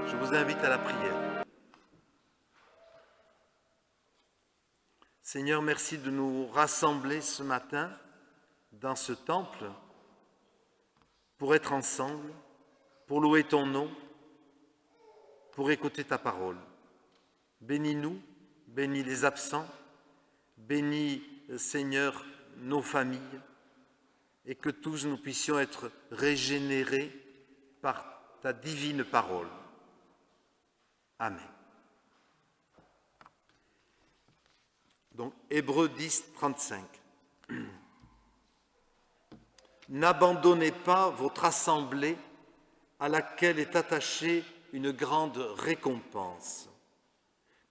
Je vous invite à la prière. Seigneur, merci de nous rassembler ce matin dans ce temple pour être ensemble, pour louer ton nom, pour écouter ta parole. Bénis-nous, bénis les absents, bénis, Seigneur, nos familles, et que tous nous puissions être régénérés par ta divine parole. Amen. Donc, Hébreux 10, 35. N'abandonnez pas votre assemblée à laquelle est attachée une grande récompense,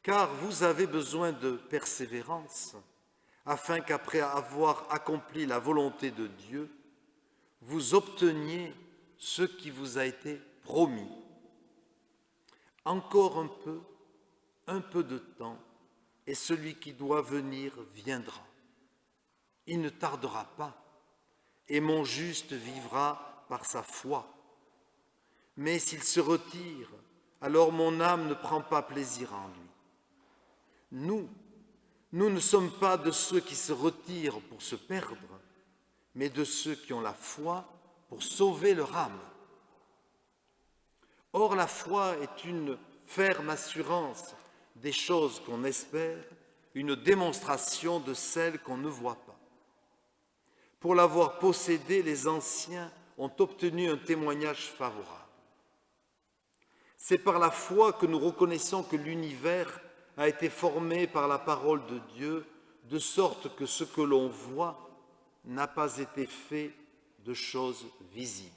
car vous avez besoin de persévérance, afin qu'après avoir accompli la volonté de Dieu, vous obteniez ce qui vous a été promis. Encore un peu de temps, et celui qui doit venir viendra. Il ne tardera pas, et mon juste vivra par sa foi. Mais s'il se retire, alors mon âme ne prend pas plaisir en lui. Nous ne sommes pas de ceux qui se retirent pour se perdre, mais de ceux qui ont la foi pour sauver leur âme. Or, la foi est une ferme assurance des choses qu'on espère, une démonstration de celles qu'on ne voit pas. Pour l'avoir possédée, les anciens ont obtenu un témoignage favorable. C'est par la foi que nous reconnaissons que l'univers a été formé par la parole de Dieu, de sorte que ce que l'on voit n'a pas été fait de choses visibles.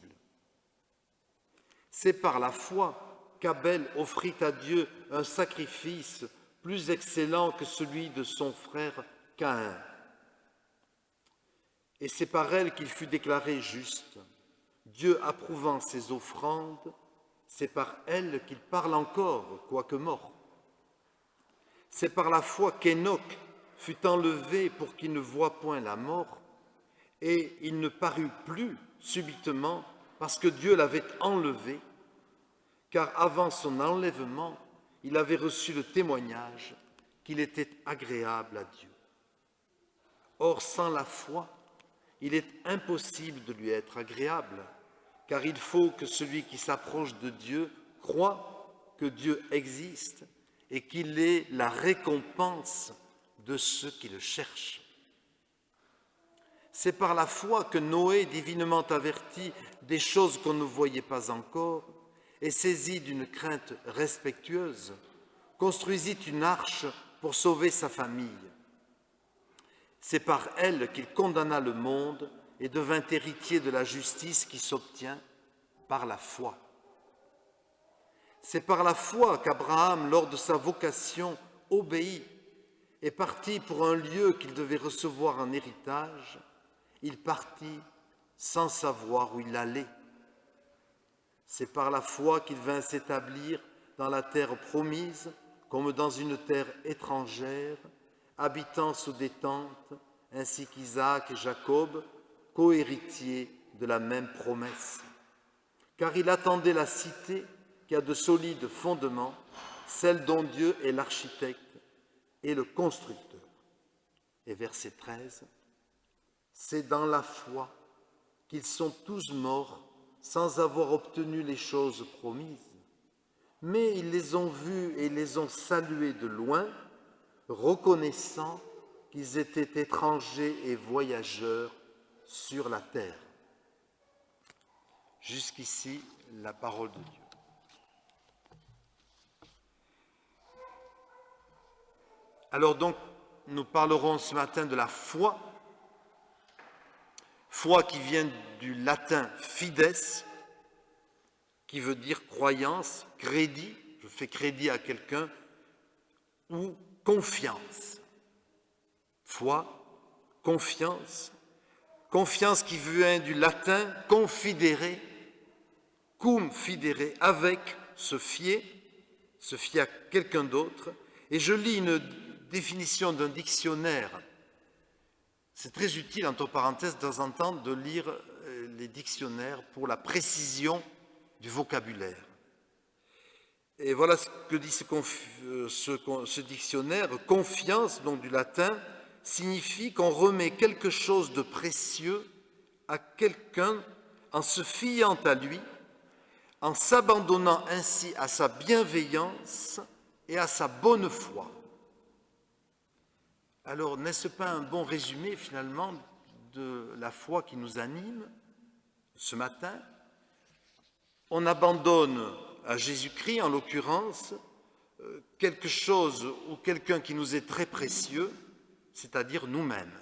C'est par la foi qu'Abel offrit à Dieu un sacrifice plus excellent que celui de son frère Caïn. Et c'est par elle qu'il fut déclaré juste. Dieu approuvant ses offrandes, c'est par elle qu'il parle encore, quoique mort. C'est par la foi qu'Hénoch fut enlevé pour qu'il ne voie point la mort, et il ne parut plus subitement parce que Dieu l'avait enlevé, car avant son enlèvement, il avait reçu le témoignage qu'il était agréable à Dieu. Or, sans la foi, il est impossible de lui être agréable, car il faut que celui qui s'approche de Dieu croie que Dieu existe et qu'il est la récompense de ceux qui le cherchent. C'est par la foi que Noé, divinement averti des choses qu'on ne voyait pas encore, et saisi d'une crainte respectueuse, construisit une arche pour sauver sa famille. C'est par elle qu'il condamna le monde et devint héritier de la justice qui s'obtient par la foi. C'est par la foi qu'Abraham, lors de sa vocation, obéit et partit pour un lieu qu'il devait recevoir en héritage. Il partit sans savoir où il allait. C'est par la foi qu'il vint s'établir dans la terre promise, comme dans une terre étrangère, habitant sous des tentes, ainsi qu'Isaac et Jacob, co-héritiers de la même promesse. Car il attendait la cité qui a de solides fondements, celle dont Dieu est l'architecte et le constructeur. Et verset 13, c'est dans la foi qu'ils sont tous morts sans avoir obtenu les choses promises, mais ils les ont vus et les ont salués de loin, reconnaissant qu'ils étaient étrangers et voyageurs sur la terre. Jusqu'ici, la parole de Dieu. Alors donc, nous parlerons ce matin de la foi, foi qui vient du latin fides, qui veut dire croyance, crédit, je fais crédit à quelqu'un, ou confiance. Foi, confiance, confiance qui vient du latin confidere, cum fidere, avec, se fier à quelqu'un d'autre. Et je lis une définition d'un dictionnaire. C'est très utile, entre parenthèses, de temps en temps, de lire les dictionnaires pour la précision du vocabulaire. Et voilà ce que dit ce dictionnaire. Confiance, donc du latin, signifie qu'on remet quelque chose de précieux à quelqu'un en se fiant à lui, en s'abandonnant ainsi à sa bienveillance et à sa bonne foi. Alors, n'est-ce pas un bon résumé finalement de la foi qui nous anime ce matin? On abandonne à Jésus-Christ, en l'occurrence, quelque chose ou quelqu'un qui nous est très précieux, c'est-à-dire nous-mêmes.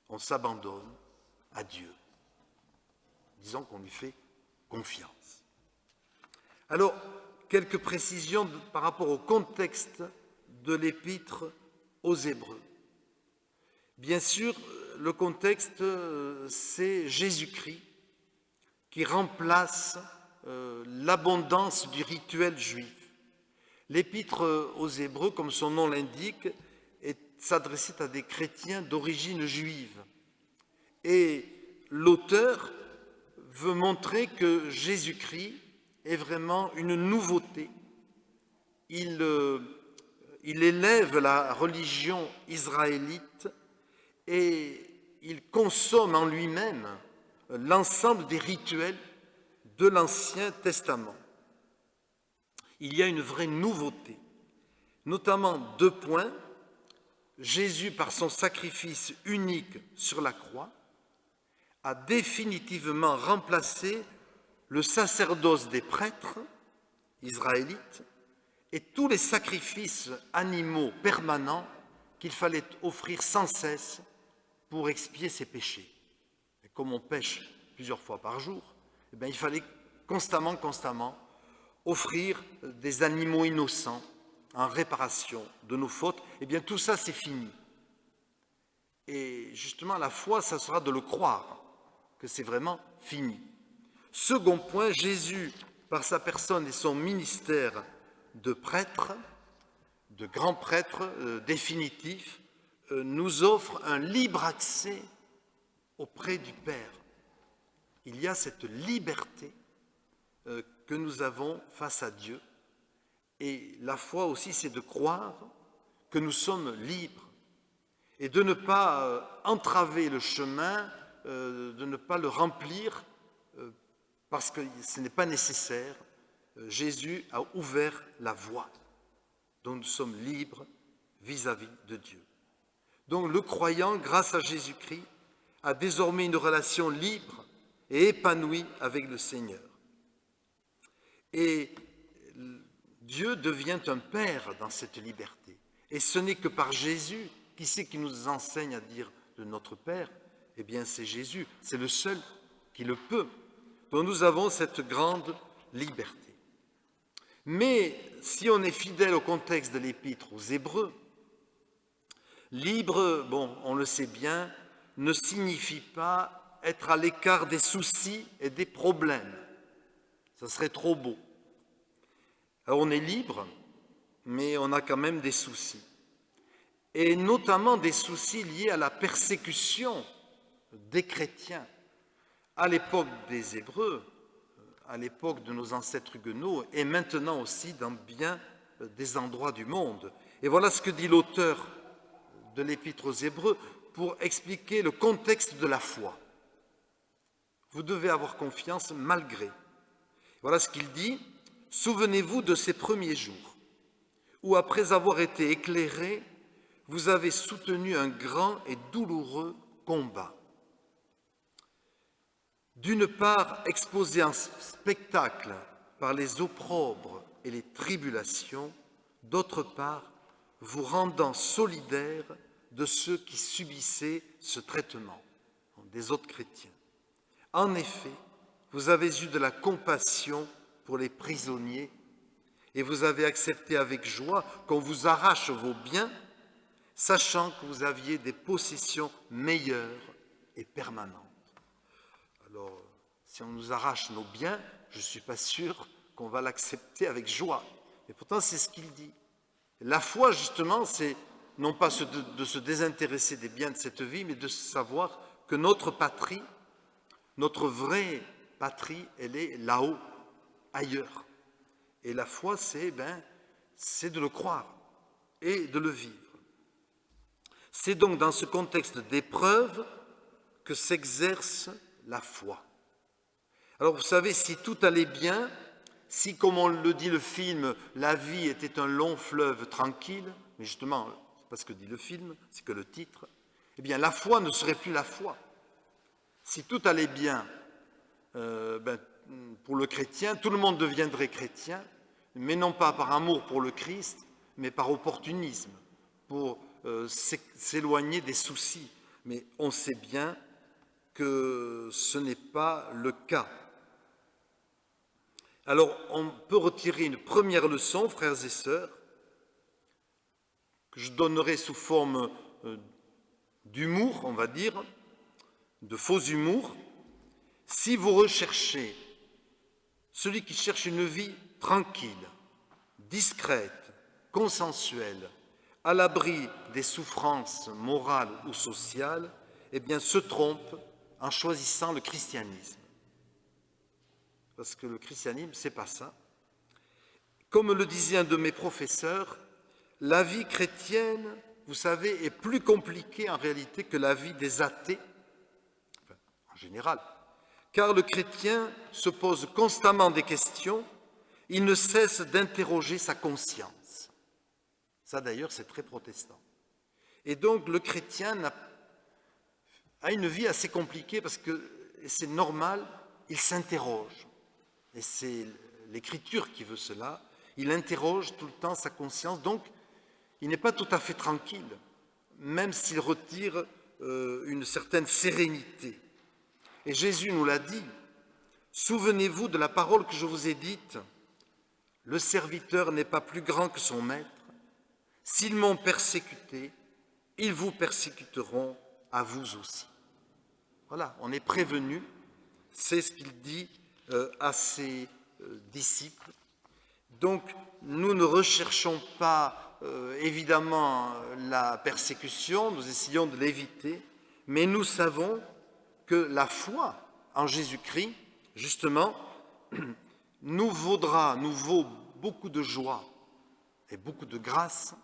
On s'abandonne à Dieu. Disons qu'on lui fait confiance. Alors, quelques précisions par rapport au contexte de l'épître aux Hébreux. Bien sûr, le contexte, c'est Jésus-Christ qui remplace l'abondance du rituel juif. L'épître aux Hébreux, comme son nom l'indique, s'adressait à des chrétiens d'origine juive. Et l'auteur veut montrer que Jésus-Christ est vraiment une nouveauté. Il élève la religion israélite et il consomme en lui-même l'ensemble des rituels de l'Ancien Testament. Il y a une vraie nouveauté, notamment 2 points. Jésus, par son sacrifice unique sur la croix, a définitivement remplacé le sacerdoce des prêtres israélites et tous les sacrifices animaux permanents qu'il fallait offrir sans cesse pour expier ses péchés. Et comme on pêche plusieurs fois par jour, eh bien, il fallait constamment offrir des animaux innocents en réparation de nos fautes. Eh bien, tout ça, c'est fini. Et justement, la foi, ça sera de le croire, que c'est vraiment fini. Second point, Jésus, par sa personne et son ministère de prêtre, de grand prêtre définitif, nous offre un libre accès auprès du Père. Il y a cette liberté que nous avons face à Dieu. Et la foi aussi, c'est de croire que nous sommes libres et de ne pas entraver le chemin, de ne pas le remplir parce que ce n'est pas nécessaire. Jésus a ouvert la voie, donc nous sommes libres vis-à-vis de Dieu. Donc le croyant, grâce à Jésus-Christ, a désormais une relation libre et épanouie avec le Seigneur. Et Dieu devient un Père dans cette liberté. Et ce n'est que par Jésus. Qui c'est qui nous enseigne à dire de notre Père? Eh bien, c'est Jésus. C'est le seul qui le peut. Donc nous avons cette grande liberté. Mais si on est fidèle au contexte de l'épître aux Hébreux, libre, bon, on le sait bien, ne signifie pas être à l'écart des soucis et des problèmes. Ça serait trop beau. Alors on est libre, mais on a quand même des soucis. Et notamment des soucis liés à la persécution des chrétiens. À l'époque des Hébreux, à l'époque de nos ancêtres huguenots, et maintenant aussi dans bien des endroits du monde. Et voilà ce que dit l'auteur de l'Épître aux Hébreux pour expliquer le contexte de la foi. Vous devez avoir confiance malgré. Voilà ce qu'il dit. Souvenez-vous de ces premiers jours, où après avoir été éclairés, vous avez soutenu un grand et douloureux combat. D'une part, exposé en spectacle par les opprobres et les tribulations, d'autre part, vous rendant solidaires de ceux qui subissaient ce traitement, des autres chrétiens. En effet, vous avez eu de la compassion pour les prisonniers et vous avez accepté avec joie qu'on vous arrache vos biens, sachant que vous aviez des possessions meilleures et permanentes. Alors, si on nous arrache nos biens, je ne suis pas sûr qu'on va l'accepter avec joie. Et pourtant, c'est ce qu'il dit. La foi, justement, c'est non pas de se désintéresser des biens de cette vie, mais de savoir que notre patrie, notre vraie patrie, elle est là-haut, ailleurs. Et la foi, c'est de le croire et de le vivre. C'est donc dans ce contexte d'épreuve que s'exerce la foi. Alors vous savez, si tout allait bien, si, comme on le dit le film, la vie était un long fleuve tranquille, mais justement, c'est pas ce que dit le film, c'est que le titre, eh bien la foi ne serait plus la foi. Si tout allait bien pour le chrétien, tout le monde deviendrait chrétien, mais non pas par amour pour le Christ, mais par opportunisme, pour s'éloigner des soucis. Mais on sait bien que ce n'est pas le cas. Alors, on peut retirer une première leçon, frères et sœurs, que je donnerai sous forme d'humour, on va dire, de faux humour. Si vous recherchez celui qui cherche une vie tranquille, discrète, consensuelle, à l'abri des souffrances morales ou sociales, eh bien, se trompe en choisissant le christianisme. Parce que le christianisme, c'est pas ça. Comme le disait un de mes professeurs, la vie chrétienne, vous savez, est plus compliquée en réalité que la vie des athées, enfin, en général, car le chrétien se pose constamment des questions, il ne cesse d'interroger sa conscience. Ça d'ailleurs, c'est très protestant. Et donc le chrétien a une vie assez compliquée parce que, et c'est normal, il s'interroge. Et c'est l'Écriture qui veut cela. Il interroge tout le temps sa conscience, donc il n'est pas tout à fait tranquille, même s'il retire une certaine sérénité. Et Jésus nous l'a dit, souvenez-vous de la parole que je vous ai dite, le serviteur n'est pas plus grand que son maître. S'ils m'ont persécuté, ils vous persécuteront à vous aussi. Voilà, on est prévenu, c'est ce qu'il dit à ses disciples. Donc, nous ne recherchons pas évidemment la persécution, nous essayons de l'éviter, mais nous savons que la foi en Jésus-Christ, justement, nous vaut beaucoup de joie et beaucoup de grâce,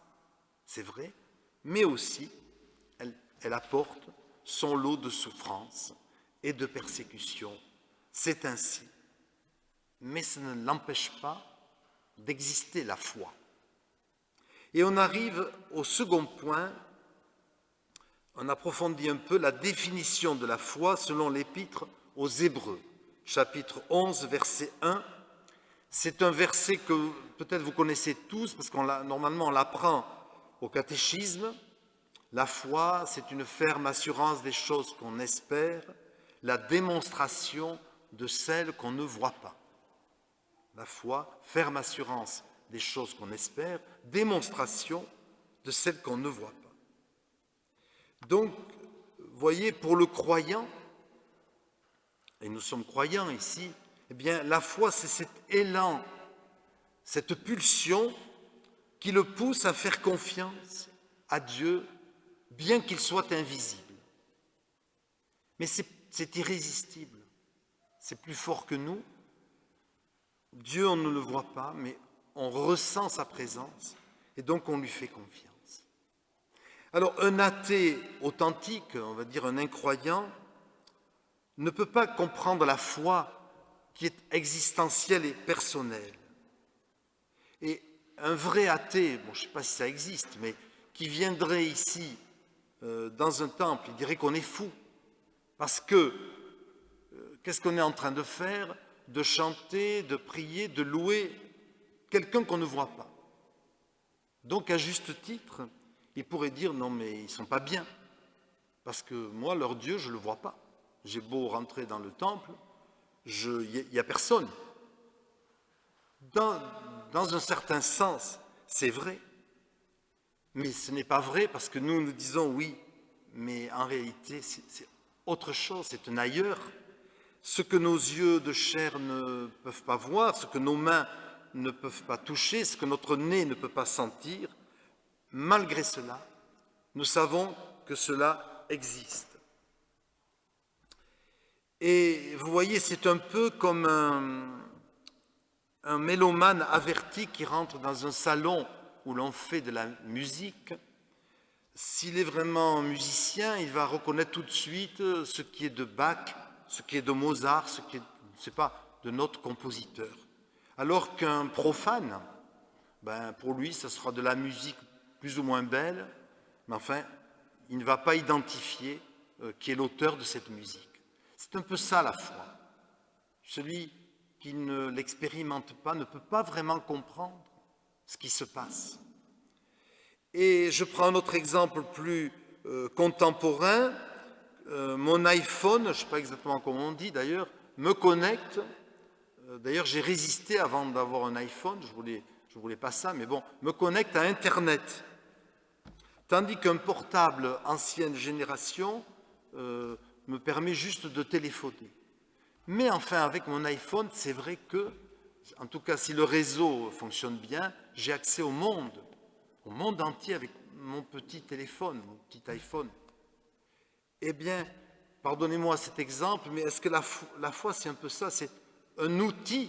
c'est vrai, mais aussi elle apporte son lot de souffrances et de persécutions. C'est ainsi. Mais ça ne l'empêche pas d'exister, la foi. Et on arrive au second point, on approfondit un peu la définition de la foi selon l'Épître aux Hébreux, chapitre 11, verset 1. C'est un verset que peut-être vous connaissez tous, parce normalement on l'apprend au catéchisme. La foi, c'est une ferme assurance des choses qu'on espère, la démonstration de celles qu'on ne voit pas. La foi, ferme assurance des choses qu'on espère, démonstration de celles qu'on ne voit pas. Donc, voyez, pour le croyant, et nous sommes croyants ici, eh bien, la foi, c'est cet élan, cette pulsion qui le pousse à faire confiance à Dieu, bien qu'il soit invisible. Mais c'est irrésistible, c'est plus fort que nous. Dieu, on ne le voit pas, mais on ressent sa présence, et donc on lui fait confiance. Alors, un athée authentique, on va dire un incroyant, ne peut pas comprendre la foi qui est existentielle et personnelle. Et un vrai athée, bon, je ne sais pas si ça existe, mais qui viendrait ici dans un temple, il dirait qu'on est fou. Parce que, qu'est-ce qu'on est en train de faire? De chanter, de prier, de louer quelqu'un qu'on ne voit pas. Donc, à juste titre, il pourrait dire, non mais ils ne sont pas bien. Parce que moi, leur Dieu, je ne le vois pas. J'ai beau rentrer dans le temple, il n'y a personne. Dans un certain sens, c'est vrai. Mais ce n'est pas vrai parce que nous disons oui, mais en réalité, c'est autre chose, c'est un ailleurs. Ce que nos yeux de chair ne peuvent pas voir, ce que nos mains ne peuvent pas toucher, ce que notre nez ne peut pas sentir, malgré cela, nous savons que cela existe. Et vous voyez, c'est un peu comme Un mélomane averti qui rentre dans un salon où l'on fait de la musique, s'il est vraiment musicien, il va reconnaître tout de suite ce qui est de Bach, ce qui est de Mozart, ce qui est, je ne sais pas, de notre compositeur. Alors qu'un profane, ben, pour lui, ce sera de la musique plus ou moins belle, mais enfin, il ne va pas identifier qui est l'auteur de cette musique. C'est un peu ça la foi. Celui qui ne l'expérimente pas ne peut pas vraiment comprendre ce qui se passe. Et je prends un autre exemple plus contemporain. Mon iPhone, je ne sais pas exactement comment on dit d'ailleurs, me connecte. D'ailleurs, j'ai résisté avant d'avoir un iPhone, je voulais pas ça, mais bon, me connecte à Internet. Tandis qu'un portable ancienne génération me permet juste de téléphoner. Mais enfin, avec mon iPhone, c'est vrai que, en tout cas, si le réseau fonctionne bien, j'ai accès au monde entier avec mon petit téléphone, mon petit iPhone. Eh bien, pardonnez-moi cet exemple, mais est-ce que la foi, c'est un peu ça? C'est un outil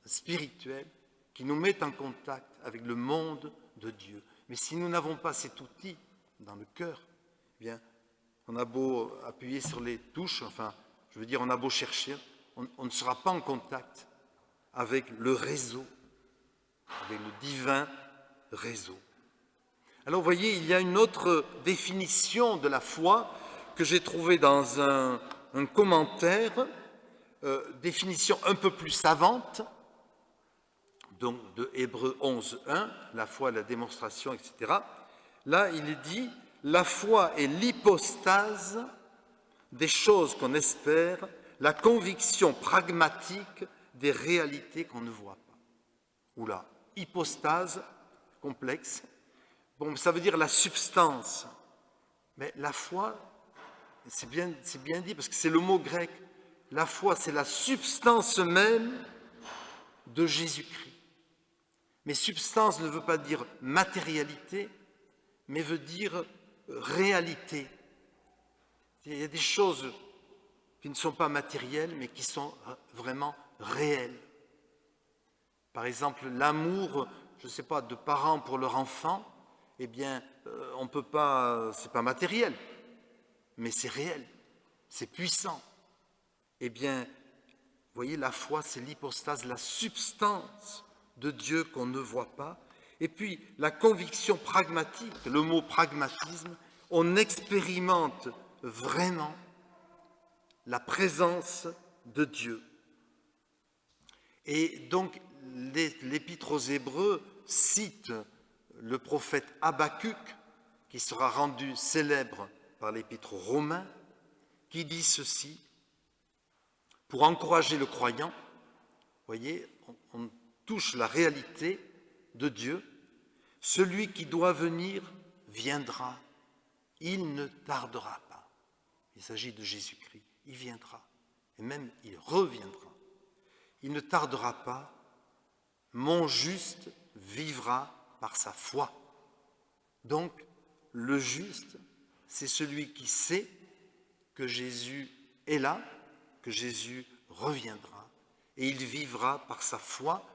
spirituel qui nous met en contact avec le monde de Dieu. Mais si nous n'avons pas cet outil dans le cœur, eh bien, on a beau appuyer sur les touches, enfin, je veux dire, on a beau chercher, on ne sera pas en contact avec le réseau, avec le divin réseau. Alors, vous voyez, il y a une autre définition de la foi que j'ai trouvée dans un commentaire, définition un peu plus savante, donc de Hébreux 11.1, la foi, la démonstration, etc. Là, il est dit, la foi est l'hypostase des choses qu'on espère, la conviction pragmatique des réalités qu'on ne voit pas. Oula, hypostase, complexe. Bon, ça veut dire la substance. Mais la foi, c'est bien dit parce que c'est le mot grec. La foi, c'est la substance même de Jésus-Christ. Mais substance ne veut pas dire matérialité, mais veut dire réalité. Il y a des choses qui ne sont pas matérielles, mais qui sont vraiment réelles. Par exemple, l'amour, je ne sais pas, de parents pour leur enfant, eh bien, on ne peut pas, c'est pas matériel, mais c'est réel, c'est puissant. Eh bien, vous voyez, la foi, c'est l'hypostase, la substance de Dieu qu'on ne voit pas. Et puis, la conviction pragmatique, le mot pragmatisme, on expérimente vraiment la présence de Dieu. Et donc, l'Épître aux Hébreux cite le prophète Habacuc, qui sera rendu célèbre par l'Épître aux Romains, qui dit ceci, pour encourager le croyant, vous voyez, on touche la réalité de Dieu, celui qui doit venir viendra, il ne tardera pas. Il s'agit de Jésus-Christ, il viendra, et même il reviendra. Il ne tardera pas, mon juste vivra par sa foi. Donc, le juste, c'est celui qui sait que Jésus est là, que Jésus reviendra, et il vivra par sa foi,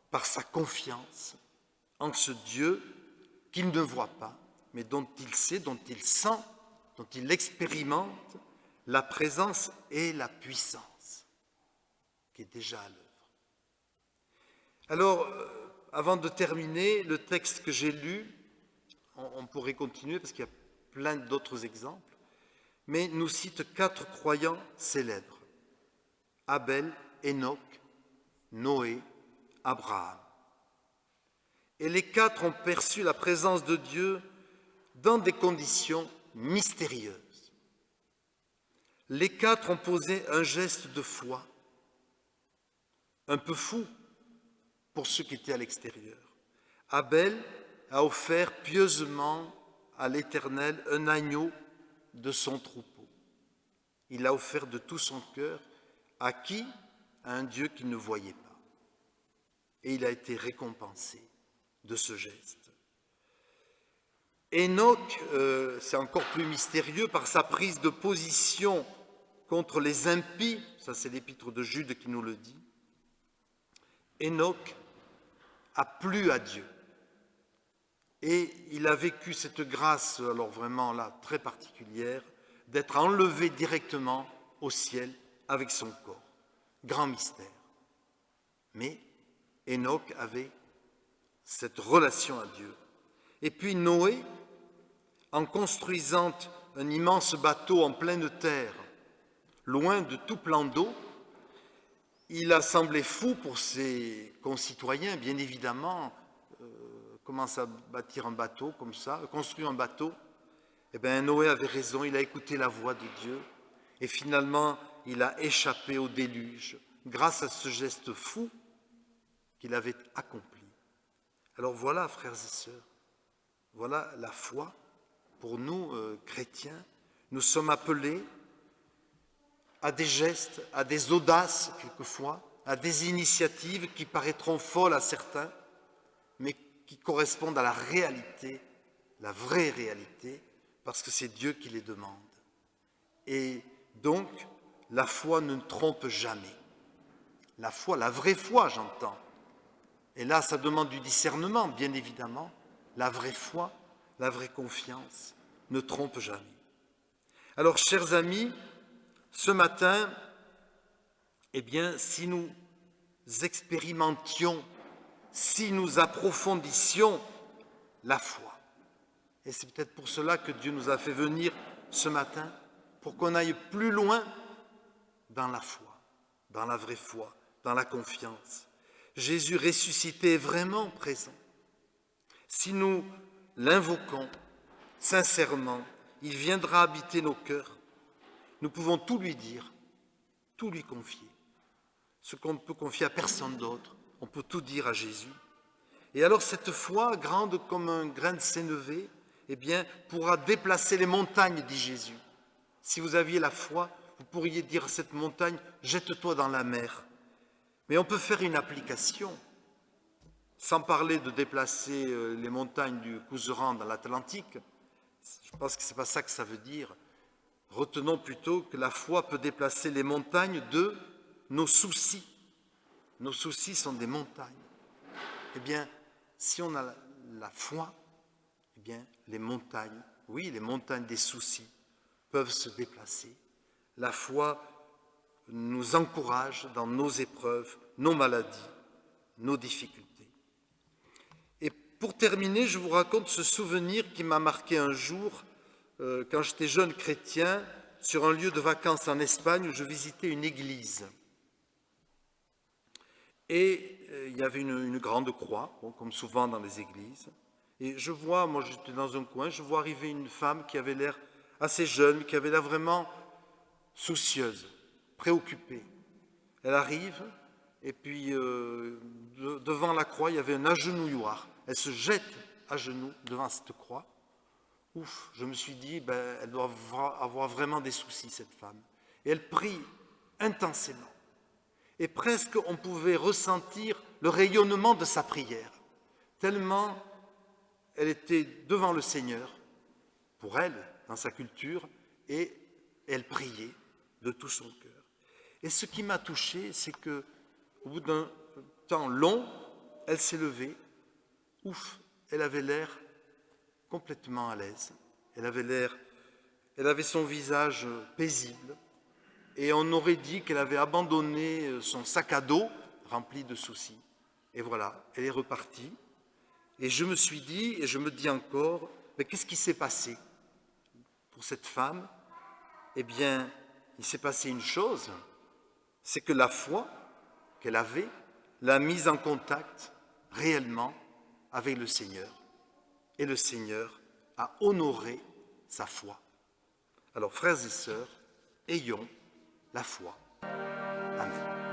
par sa confiance en ce Dieu qu'il ne voit pas, mais dont il sait, dont il sent, dont il expérimente la présence et la puissance qui est déjà à l'œuvre. Alors, avant de terminer, le texte que j'ai lu, on pourrait continuer parce qu'il y a plein d'autres exemples, mais nous cite 4 croyants célèbres. Abel, Enoch, Noé, Abraham. Et les 4 ont perçu la présence de Dieu dans des conditions mystérieuses. Les 4 ont posé un geste de foi, un peu fou pour ceux qui étaient à l'extérieur. Abel a offert pieusement à l'Éternel un agneau de son troupeau. Il l'a offert de tout son cœur. À qui? À un Dieu qu'il ne voyait pas. Et il a été récompensé de ce geste. Enoch, c'est encore plus mystérieux par sa prise de position contre les impies, ça c'est l'épître de Jude qui nous le dit. Enoch a plu à Dieu. Et il a vécu cette grâce, alors vraiment là, très particulière, d'être enlevé directement au ciel avec son corps. Grand mystère. Mais Enoch avait cette relation à Dieu. Et puis Noé, en construisant un immense bateau en pleine terre, loin de tout plan d'eau, il a semblé fou pour ses concitoyens, bien évidemment, commence à bâtir un bateau comme ça, construire un bateau. Eh bien, Noé avait raison, il a écouté la voix de Dieu et finalement, il a échappé au déluge grâce à ce geste fou qu'il avait accompli. Alors voilà, frères et sœurs, voilà la foi. Pour nous, chrétiens, nous sommes appelés à des gestes, à des audaces quelquefois, à des initiatives qui paraîtront folles à certains, mais qui correspondent à la réalité, la vraie réalité, parce que c'est Dieu qui les demande. Et donc, la foi ne trompe jamais. La foi, la vraie foi, j'entends. Et là, ça demande du discernement, bien évidemment. La vraie foi, la vraie confiance ne trompe jamais. Alors, chers amis, ce matin, eh bien, si nous expérimentions, si nous approfondissions la foi, et c'est peut-être pour cela que Dieu nous a fait venir ce matin, pour qu'on aille plus loin dans la foi, dans la vraie foi, dans la confiance. Jésus ressuscité est vraiment présent. Si nous l'invoquons sincèrement, il viendra habiter nos cœurs. Nous pouvons tout lui dire, tout lui confier. Ce qu'on ne peut confier à personne d'autre, on peut tout dire à Jésus. Et alors cette foi, grande comme un grain de sénévé, eh bien, pourra déplacer les montagnes, dit Jésus. Si vous aviez la foi, vous pourriez dire à cette montagne, jette-toi dans la mer. Mais on peut faire une application, sans parler de déplacer les montagnes du Couserans dans l'Atlantique. Je pense que ce n'est pas ça que ça veut dire. Retenons plutôt que la foi peut déplacer les montagnes de nos soucis. Nos soucis sont des montagnes. Eh bien, si on a la foi, eh bien, les montagnes, oui, les montagnes des soucis peuvent se déplacer. La foi nous encourage dans nos épreuves, nos maladies, nos difficultés. Et pour terminer, je vous raconte ce souvenir qui m'a marqué un jour quand j'étais jeune chrétien sur un lieu de vacances en Espagne où je visitais une église. Et il y avait une grande croix, bon, comme souvent dans les églises. Et je vois, moi j'étais dans un coin, je vois arriver une femme qui avait l'air assez jeune, qui avait l'air vraiment soucieuse, préoccupée. Elle arrive, et puis devant la croix, il y avait un agenouilloir. Elle se jette à genoux devant cette croix. Ouf, je me suis dit, elle doit avoir vraiment des soucis, cette femme. Et elle prie intensément. Et presque on pouvait ressentir le rayonnement de sa prière, tellement elle était devant le Seigneur, pour elle, dans sa culture, et elle priait de tout son cœur. Et ce qui m'a touché, c'est qu'au bout d'un temps long, elle s'est levée, ouf, elle avait l'air complètement à l'aise, elle avait son visage paisible, et on aurait dit qu'elle avait abandonné son sac à dos rempli de soucis. Et voilà, elle est repartie. Et je me suis dit, et je me dis encore, mais qu'est-ce qui s'est passé pour cette femme? Eh bien, il s'est passé une chose, c'est que la foi qu'elle avait l'a mise en contact réellement avec le Seigneur. Et le Seigneur a honoré sa foi. Alors, frères et sœurs, ayons la foi. Amen.